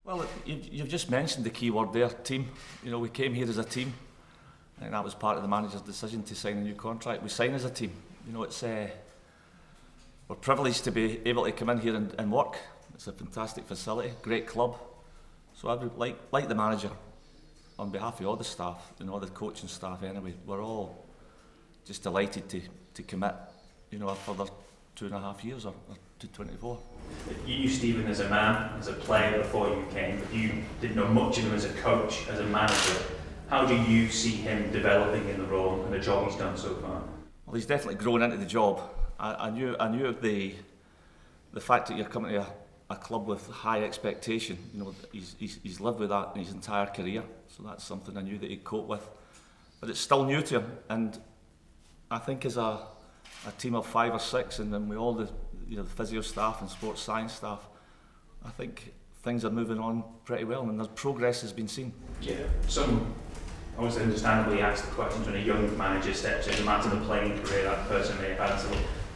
Well, you've just mentioned the key word there, team. You know, we came here as a team. I think that was part of the manager's decision to sign a new contract. We sign as a team. You know, it's we're privileged to be able to come in here and work. It's a fantastic facility, great club. So I would like the manager, on behalf of all the staff and all the coaching staff anyway, we're all just delighted to commit, you know, a further 2.5 years or to 24. You knew Stephen as a man, as a player before you came, but you didn't know much of him as a coach, as a manager. How do you see him developing in the role and the job he's done so far? Well, he's definitely grown into the job. I knew the fact that you're coming to a club with high expectation. You know, he's lived with that in his entire career, so that's something I knew that he'd cope with. But it's still new to him, and I think as a team of 5 or 6, and then with all the the physio staff and sports science staff, I think things are moving on pretty well, and there's progress has been seen. Yeah, some always understandably ask the questions when a young manager steps in, no matter the playing career that person may have had, so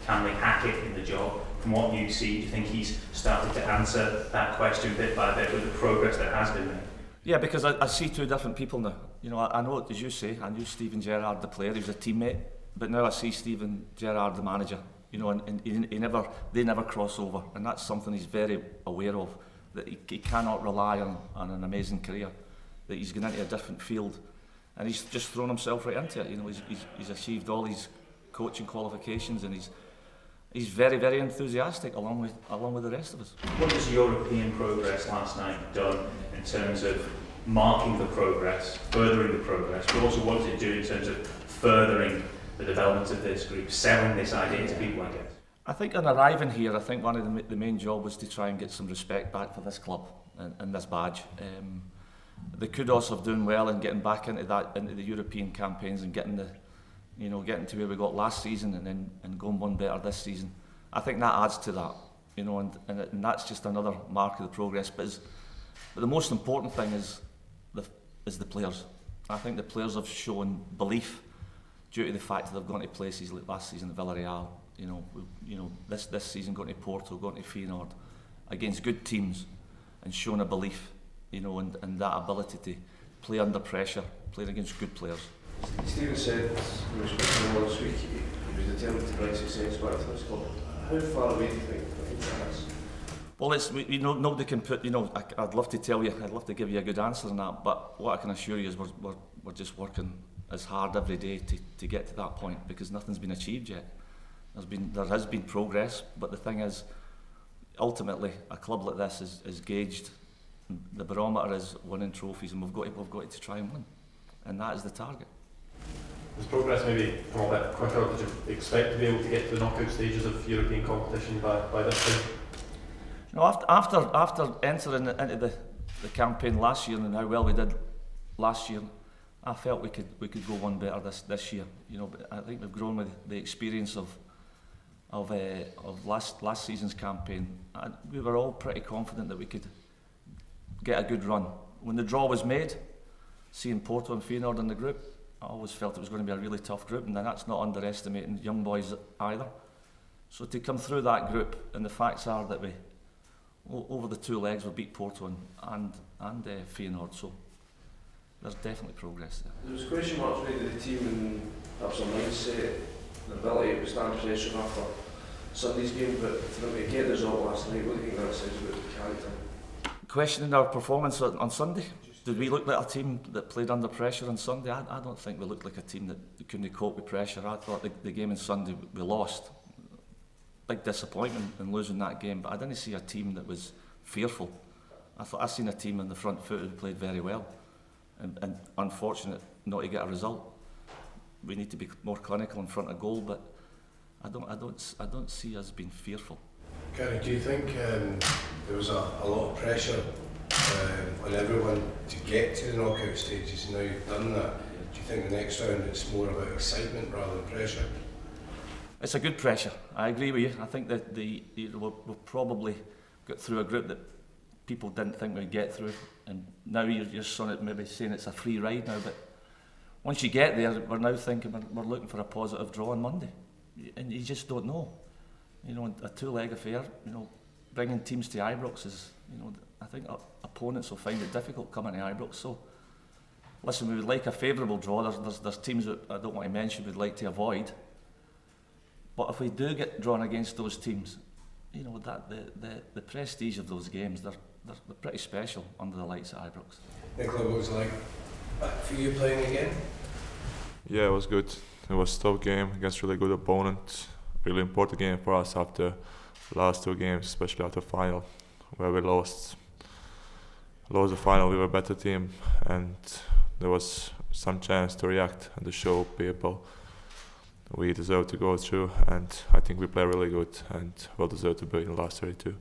can they hack it in the job? From what you see, do you think he's started to answer that question bit by bit with the progress that has been made? Yeah, because I see two different people now. You know, I know, as you say, I knew Steven Gerrard, the player, he was a teammate, but now I see Steven Gerrard, the manager. You know, and they never cross over, and that's something he's very aware of, that he cannot rely on an amazing career, that he's going into a different field, and he's just thrown himself right into it. You know, he's achieved all his coaching qualifications, and he's very, very enthusiastic along with the rest of us. What has European progress last night done in terms of marking the progress, furthering the progress, but also what does it do in terms of furthering the development of this group, selling this idea to people, I guess? I think on arriving here, I think one of the main job was to try and get some respect back for this club and this badge. The kudos of doing well and getting back into the European campaigns and getting to where we got last season and going one better this season. I think that adds to that, you know, and that's just another mark of the progress. But the most important thing is the players. I think the players have shown belief due to the fact that they've gone to places like last season at Villarreal, this season going to Porto, going to Feyenoord, against good teams, and shown a belief, you know, and that ability to play under pressure, playing against good players. Stephen said when we spoke to him last week, he was determined to bring success back to this club. How far away do you think that is? Well, nobody can put, I'd love to tell you, I'd love to give you a good answer on that, but what I can assure you is we're just working as hard every day to get to that point, because nothing's been achieved yet. There has been progress, but the thing is, ultimately, a club like this is gauged. The barometer is winning trophies, and we've got to try and win, and that is the target. Has progress maybe come a bit quicker? Did you expect to be able to get to the knockout stages of European competition by this time? You know, after entering into the campaign last year and how well we did last year, I felt we could go one better this year. You know, but I think we've grown with the experience of last season's campaign. And we were all pretty confident that we could get a good run. When the draw was made, seeing Porto and Feyenoord in the group, I always felt it was going to be a really tough group, and that's not underestimating young boys either. So to come through that group, and the facts are that we, over the 2 legs, we beat Porto and Feyenoord. So there's definitely progress there. There was question marks made of the team and perhaps a mindset, the ability to withstand pressure after Sunday's game, but for them to get the result last night, what do you think that says about the character? Questioning our performance on Sunday. Did we look like a team that played under pressure on Sunday? I don't think we looked like a team that couldn't cope with pressure. I thought the game on Sunday we lost. Big disappointment in losing that game, but I didn't see a team that was fearful. I seen a team in the front foot who played very well. And unfortunate not to get a result. We need to be more clinical in front of goal, but I don't see us being fearful. Gary, do you think there was a lot of pressure on everyone to get to the knockout stages? Now you've done that, do you think the next round it's more about excitement rather than pressure? It's a good pressure. I agree with you. I think that we'll probably get through a group that people didn't think we'd get through, and now you're sort of maybe saying it's a free ride now, but once you get there, we're now thinking we're looking for a positive draw on Monday, and you just don't know. You know, a 2-leg affair, you know, bringing teams to Ibrox is, you know, I think opponents will find it difficult coming to Ibrox. So, listen, we would like a favourable draw. There's teams that I don't want to mention we'd like to avoid. But if we do get drawn against those teams, you know that the prestige of those games, they're pretty special under the lights at Ibrox. Nicola, what was it like for you playing again? Yeah, it was good. It was a tough game against really good opponent. Really important game for us after the last 2 games, especially after the final, where we lost the final. We were a better team, and there was some chance to react and to show people we deserve to go through. And I think we played really good and well deserved to be in the last 32.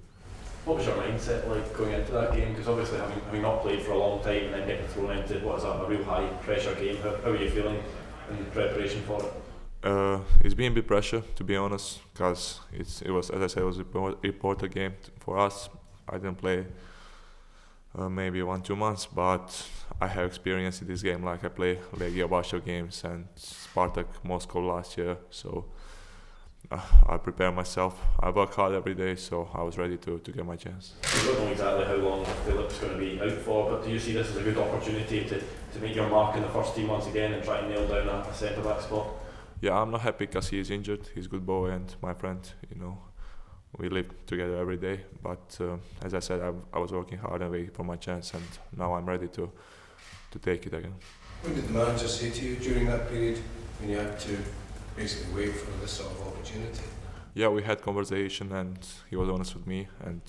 What was your mindset like going into that game? Because obviously having not played for a long time and then getting thrown into what is a real high pressure game, how are you feeling in preparation for it? It's been a bit pressure, to be honest, because it was, as I said, it was an important game for us. I didn't play maybe 1-2 months, but I have experience in this game. Like I play Legia Warsaw games and Spartak Moscow last year, so I prepare myself. I work hard every day, so I was ready to get my chance. You don't know exactly how long Philip's going to be out for, but do you see this as a good opportunity to make your mark in the first team once again and try and nail down a centre-back spot? Yeah, I'm not happy because he is injured. He's a good boy and my friend, you know. We live together every day, but as I said, I was working hard and waiting for my chance, and now I'm ready to take it again. What did the manager say to you during that period when you had to basically wait for this sort of opportunity? Yeah, we had conversation and he was honest with me, and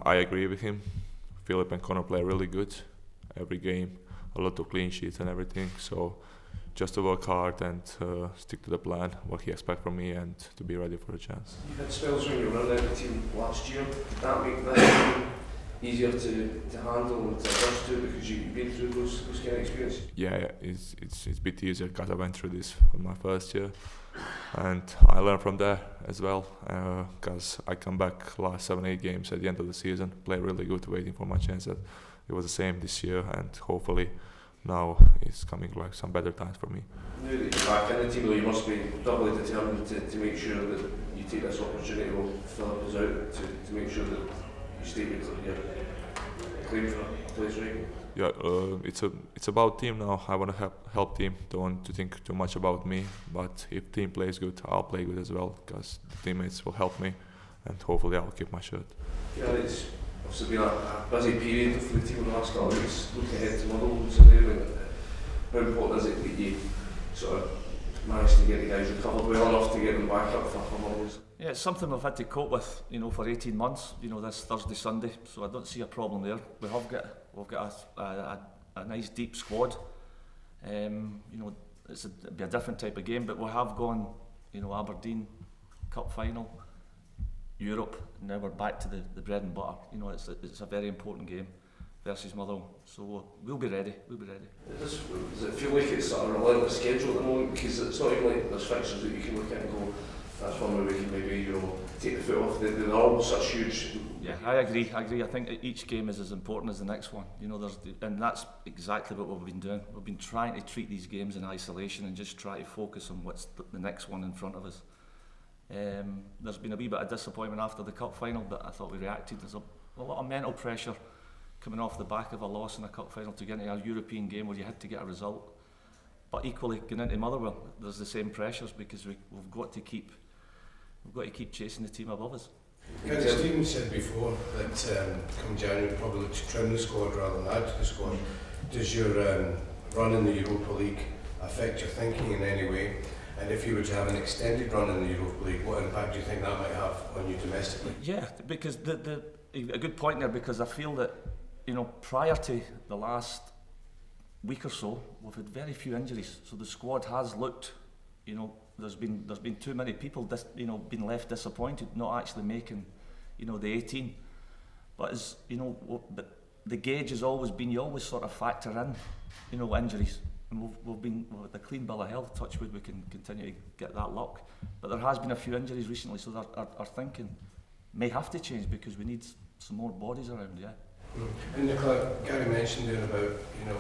I agree with him. Philip and Connor play really good every game, a lot of clean sheets and everything, so just to work hard and stick to the plan, what he expects from me, and to be ready for the chance. You had spells when you were running the team last year. Did that make that game easier to handle and to adjust to because you've been through those kind of experiences? Yeah, it's a bit easier because I went through this in my first year, and I learned from there as well, because I come back last 7-8 games at the end of the season, play really good, waiting for my chance. It was the same this year, and hopefully now it's coming like some better times for me. Now that you're back in the team, though, you must be doubly determined to make sure that you take this opportunity while Philip is out to make sure that you stay your claim for a place, right? Yeah, it's about team now. I want to help team. Don't want to think too much about me. But if team plays good, I'll play good as well, because the teammates will help me, and hopefully I'll keep my shirt. Yeah, it's obviously been a busy period for the team in the last couple of weeks. Looking ahead to Motherwell, so how important is it that you sort of managed to get the guys recovered well enough to get them back up for Motherwell? Yeah, it's something we've had to cope with, you know, for 18 months. You know, this Thursday, Sunday, so I don't see a problem there. We've got a nice deep squad. You know, it'll be a different type of game, but we have gone, you know, Aberdeen Cup final, Europe. Now we're back to the bread and butter. You know, it's a very important game versus Motherwell, so we'll be ready. Does it feel like it's a relentless schedule at the moment? Because it's not even like there's fixtures that you can look at and go, that's one where we can maybe, you know, take the foot off. They're all such huge. Yeah, I agree. I think each game is as important as the next one. You know, and that's exactly what we've been doing. We've been trying to treat these games in isolation and just try to focus on what's the next one in front of us. There's been a wee bit of disappointment after the cup final, but I thought we reacted. There's a lot of mental pressure coming off the back of a loss in a cup final to get into a European game where you had to get a result. But equally, going into Motherwell, there's the same pressures because we've got to keep chasing the team above us. Stephen said before that come January probably look to trim the squad rather than add to the squad. Does your run in the Europa League affect your thinking in any way? And if you were to have an extended run in the Europa League, what impact do you think that might have on you domestically? Yeah, because a good point there, because I feel that, you know, prior to the last week or so, we've had very few injuries, so the squad has looked, you know, there's been too many people been left disappointed, not actually making, you know, the 18. But as you know, but the gauge has always been, you always sort of factor in, you know, injuries. And we've been with a clean bill of health, touch wood, we can continue to get that luck. But there has been a few injuries recently, so our thinking may have to change because we need some more bodies around, yeah. And Nicola, Gary mentioned there about, you know,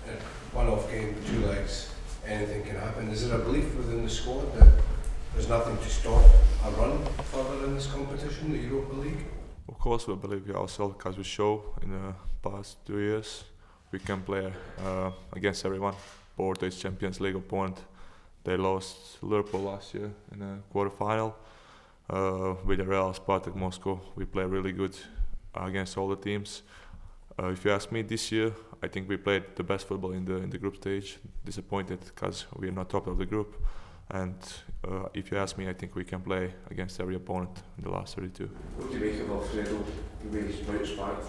a one-off game, 2 legs, anything can happen. Is there a belief within the squad that there's nothing to stop a run further in this competition, the Europa League? Of course, we believe in ourselves because we show in the past 2 years we can play against everyone. Porto is Champions League opponent. They lost Liverpool last year in a quarter-final. With the Real Spartak Moscow, we play really good against all the teams. If you ask me, this year I think we played the best football in the group stage. Disappointed because we are not top of the group. And if you ask me, I think we can play against every opponent in the last 32. What do you make of Alfredo, the way he's bounced back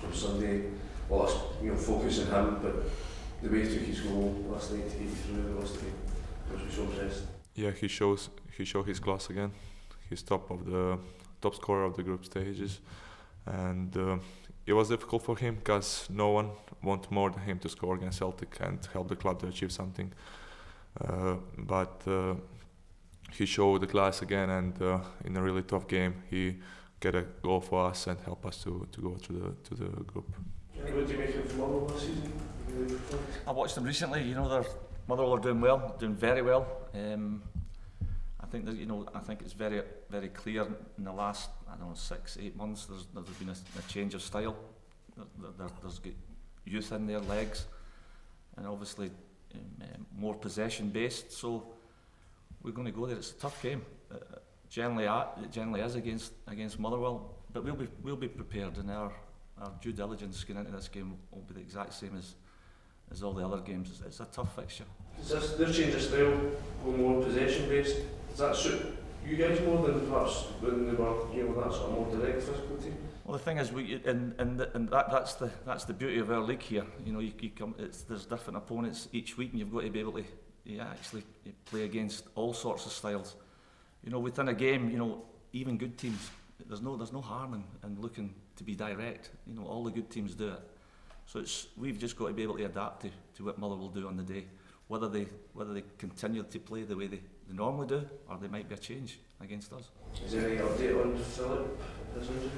from Sunday? Well, that's, focus on him, but the way he took his goal last night to get through the last game, I was so impressed. Yeah, he showed his class again. He's top scorer of the group stages, and it was difficult for him because no one wanted more than him to score against Celtic and help the club to achieve something. But he showed the class again, and in a really tough game, he get a goal for us and help us to go to the group. What do you make of Motherwell last season? I watched them recently. Motherwell are doing well, doing very well. I think that I think it's very, very clear in the last 6-8 months. There's been a change of style. There's got youth in their legs, and obviously more possession based. So we're going to go there. It's a tough game. It generally is against Motherwell, but we'll be prepared, and our due diligence going into this game will be the exact same as all the other games. It's a tough fixture. Does their change of style go more possession based? Does that suit you guys more than perhaps when they were that sort of more direct physical team? Well, the thing is, that's the beauty of our league here. There's different opponents each week, and you've got to be able to actually play against all sorts of styles. Within a game, even good teams, there's no harm in looking to be direct. All the good teams do it. So we've just got to be able to adapt to what Motherwell will do on the day. Whether they continue to play the way they normally do, or there might be a change against us. Is there any update on Philip? His injury?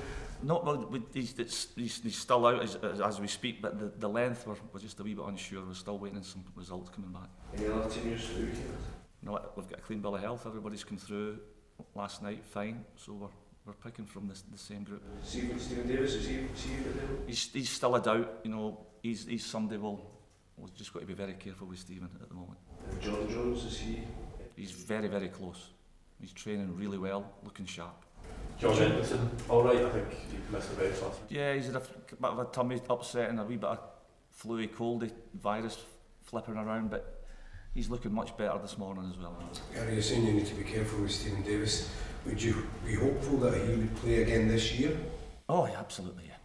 No, well, he's still out as we speak, but the length we're just a wee bit unsure. We're still waiting on some results coming back. Any other team news for the weekend? No, we've got a clean bill of health. Everybody's come through last night fine, so we're picking from the same group. Stephen Davis, is he available? He's still a doubt. He's somebody we've just got to be very careful with Stephen at the moment. Jordan Jones, is he? He's very, very close. He's training really well, looking sharp. Josh Henderson, alright, I think he missed the breaks last night. Yeah, he's had a bit of a tummy upset and a wee bit of flu, coldy virus flipping around, but he's looking much better this morning as well. Gary, you're saying you need to be careful with Stephen Davis. Would you be hopeful that he would play again this year? Oh, yeah, absolutely, yeah.